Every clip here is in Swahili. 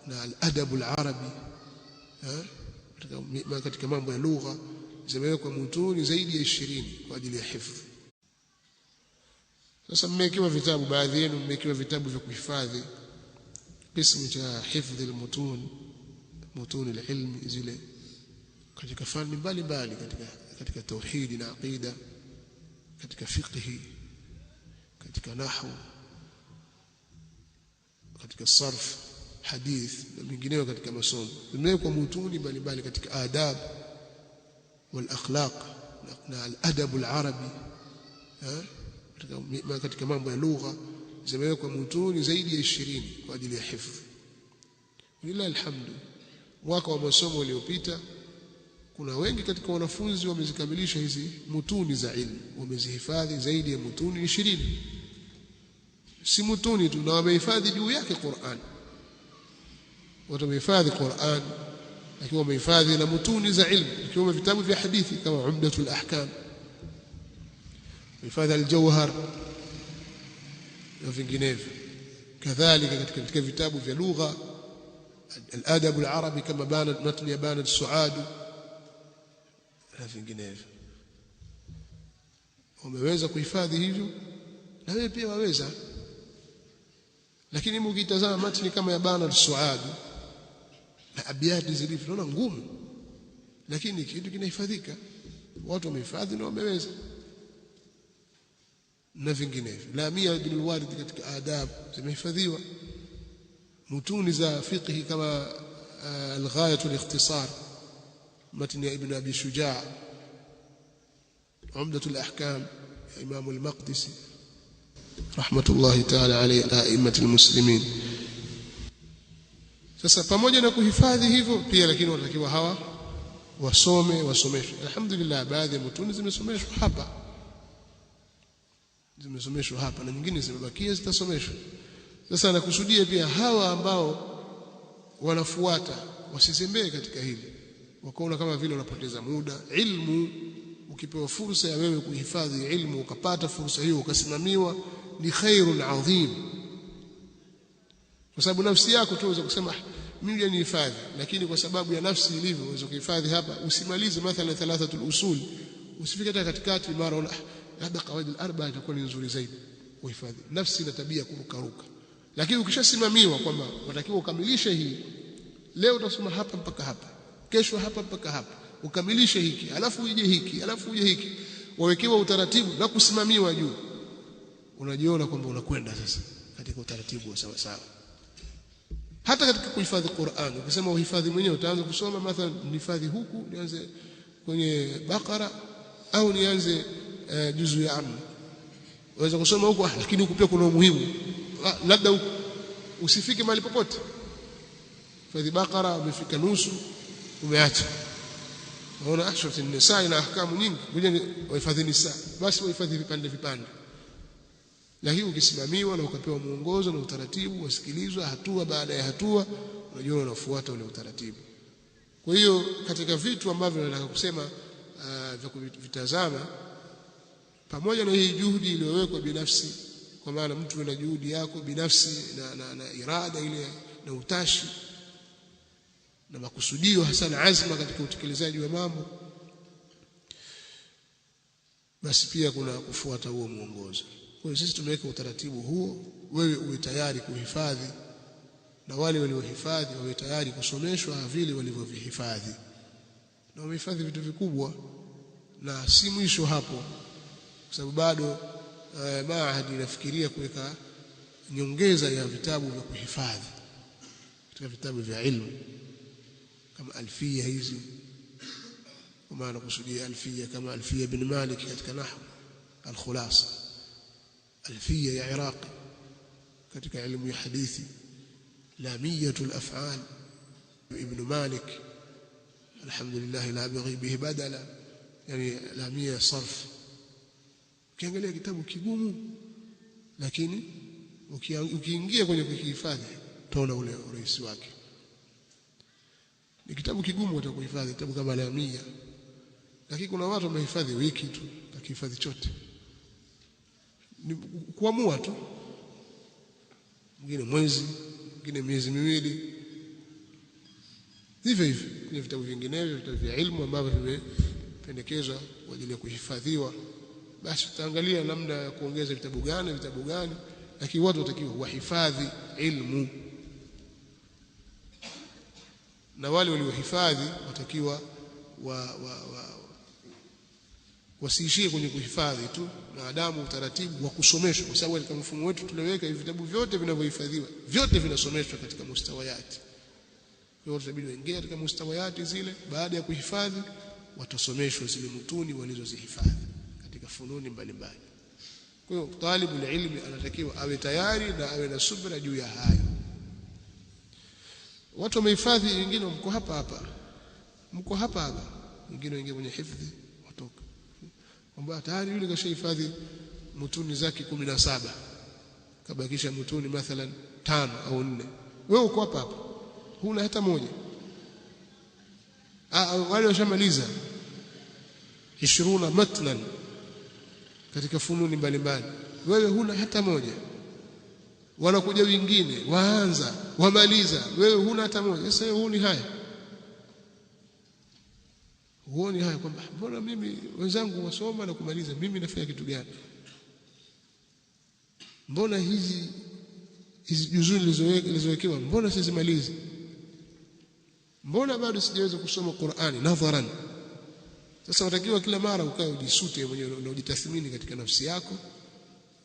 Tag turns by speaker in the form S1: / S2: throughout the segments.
S1: na al-adab al-arabi katika mambo ya lugha zimewekwa mutuni zaidi ya 20 kwa ajili ya hifadhi. Sasa mmekiwa vitabu, baadhi yenu mmekiwa vitabu vya kuhifadhi قسم cha hifadhi al-mutun, mutun al-ilm, zile katika fani mbalimbali katika tauhid na aqida, katika fiqh, katika nahwu, katika sarf, hadith na mengineyo katika masomo. Zimewekwa mutuni mbalimbali katika adab wal akhlaq na al-adab al-arabi katika mambo ya lugha zimewekwa mutuni zaidi ya 20 kwa ajili ya hifadhi. Lillahi alhamdu. Mwaka wa masomo uliopita kuna wengi katika wanafunzi wamezikamilisha hizi mutuni za ilmu, wamezihifadhi zaidi ya mutuni 20. Si mutuni tu, na wamehifadhi juu yake Qur'an. Watu wamehifadhi Qur'an lakini wamehifadhi na mutuni za ilmu, ikiwemo vitabu vya hadithi kama Umdatul Ahkam, hifadhi al-Jawhar na vinginevyo. Kadhalika katika vitabu vya lugha al-adab al-arabi kama matn ya Banat Suad na vinginevyo. Wameweza kuhifadhi hivyo, na wewe pia waweza. Lakini mkitazama matni kama ya Banat Suad na abiyati zilivyo, unaona ngumu, lakini kitu kinahifadhika. Watu wamehifadhi na wameweza, na vinginevyo. Lamia ibn al-Warid katika adab zimehifadhiwa. Mutuni za fiqh kama al-Ghayat wal-Ikhtisar, matn ya Ibn Abi Shuja', Umdatul Ahkam ya Imam al-Maqdisi rahmatullahi ta'ala alayhi a'immatul muslimin. Sasa pamoja na kuhifadhi hivyo pia, lakini wanatakiwa hawa wasomeshwe. Alhamdulillah, baadhi ya mutuni zimesomeshwa hapa na nyingine zimebakia zitasomeshwa. Sasa nakusudia pia hawa ambao wanafuata wasizembee katika hili, wakaona kama vile wanapoteza muda. Ilmu, ukipewa fursa ya wewe kuhifadhi ilmu, ukapata fursa hiyo ukasimamiwa, ni khairun adhim. Kwa sababu nafsi yako tu unaweza kusema mimi ni hifadhi, lakini kwa sababu ya nafsi ilivyo unaweza kuhifadhi hapa usimalize mathalan thalathatul usul, usifike hata katikati mara una labda qawaid al-arba'a itakuwa ni nzuri zaidi. Uhifadhi nafsi na tabia kurukaruka. Lakini ukishasimamiwa kwamba unatakiwa ukamilishe hii, leo utasoma hapa mpaka hapa, kesho hapa mpaka hapa, ukamilishe hiki, alafu uje hiki, alafu uje hiki, wawekewa utaratibu na kusimamiwa juu, unajiona kwamba unakwenda sasa katika utaratibu wa sawa sawa. Hata katika kuhifadhi Qur'an, ukisema uhifadhi mwenyewe, utaanza kusoma mathalan nihifadhi huku, nianze kwenye Baqara au nianze juzu ya Amma, waweza kusoma huko, lakini huko pia kuna umuhimu, labda huko usifike mahali popote. Hifadhi Baqara umefika nusu umeacha, unaona ashraf an-nisa ina ahkamu nyingi, ngoja wahifadhi nisa, basi wahifadhi vipande. Lakini ukisimamiwa na ukapewa muongozo na utaratibu, wasikilizwa hatua baada ya hatua, unajua unafuata ule utaratibu. Kwa hiyo katika vitu ambavyo nataka kusema vya kuvitazama, pamoja na hii juhudi iliyowekwa binafsi, kwa maana mtu ana juhudi yako binafsi na irada ile na utashi na makusudio hasa na azma katika utekelezaji wa mambo, basi pia kuna kufuata huo muongozo. Kwa hiyo sisi tumeweka utaratibu huo, wewe uwe tayari kuhifadhi na wale waliohifadhi wawe tayari kusomeshwa vile walivyovihifadhi. Na wamehifadhi vitu vikubwa, na si mwisho hapo, kwa sababu bado maahadi inafikiria kuweka nyongeza ya vitabu vya kuhifadhi katika vitabu vya ilmu kama alfia hizi, kwa maana kusudia alfia kama alfia ibn Malik katika nahwu, al-Khulasa, alfia ya Iraqi katika ilmu ya hadithi, lamiyatul af'al ibn Malik, alhamdulillah la baghi bihi badala, yani lamia sarf. Ukiangalia kitabu kigumu, lakini ukiingia kwenye kukihifadhi utaona ule urahisi wake. Ni kitabu kigumu utakuhifadhi kitabu kama lamia, lakini kuna watu wamehifadhi wiki tu akihifadhi chote, ni kuamua tu, mwingine mwezi, mwingine miezi miwili, hivyo hivyo kwenye vitabu vinginevyo, vitabu vya ilmu ambavyo vimependekezwa kwa ajili ya kuhifadhiwa, basi tutaangalia namna ya kuongeza vitabu gani, lakini watu watakiwa wahifadhi ilmu, na wale waliohifadhi watakiwa wasiishie kwenye kuhifadhi tu, maadamu utaratibu wa kusomeshwa, kwa sababu katika mfumo wetu tuliweka hivi vitabu vyote vinavyohifadhiwa vyote vinasomeshwa katika mustawayati. Kwa hiyo tutabidi waingie katika mustawayati zile, baada ya kuhifadhi watasomeshwa zile mutuni walizozihifadhi katika fununi mbalimbali. Kwa hiyo talibul ilmi anatakiwa awe tayari na awe na subra juu ya hayo. Watu wamehifadhi, wengine mko hapa, wengine wengine kwenye hifadhi watoka kwamba tayari yule kashahifadhi mutuni zake 17, kabakisha mutuni mathalan 5 au 4. Wewe uko hapa huna hata moja. Wale washamaliza 20 matnan katika fununi mbalimbali, wewe huna hata moja. Wanakuja wengine waanza wamaliza, wewe huna hata moja. Sasa wewe huoni haya kwamba mbona mimi wenzangu wasoma na kumaliza, mimi nafanya kitu gani? Mbona hizi juzuu zilizowekewa mbona sizimalizi? Mbona bado sijaweza kusoma Qur'ani nadharan? Sasa unatakiwa kila mara ukae ujisute mwenyewe na ujitathmini katika nafsi yako,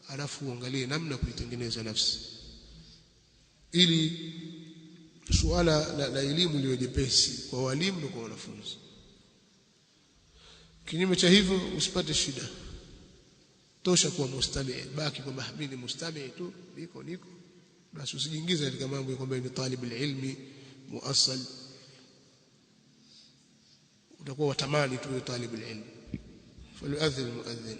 S1: alafu uangalie namna kuitengeneza nafsi ili suala la elimu liwe jepesi kwa walimu na kwa wanafunzi. Kinyume cha hivyo usipate shida, tosha kuwa mustami, baki kwamba mimi ni mustami tu, niko basi, usijiingize katika mambo ya kwamba ni talibul ilmi muassal, utakuwa watamani tu talibul ilmi. Falyu'adhdhin mu'adhdhin.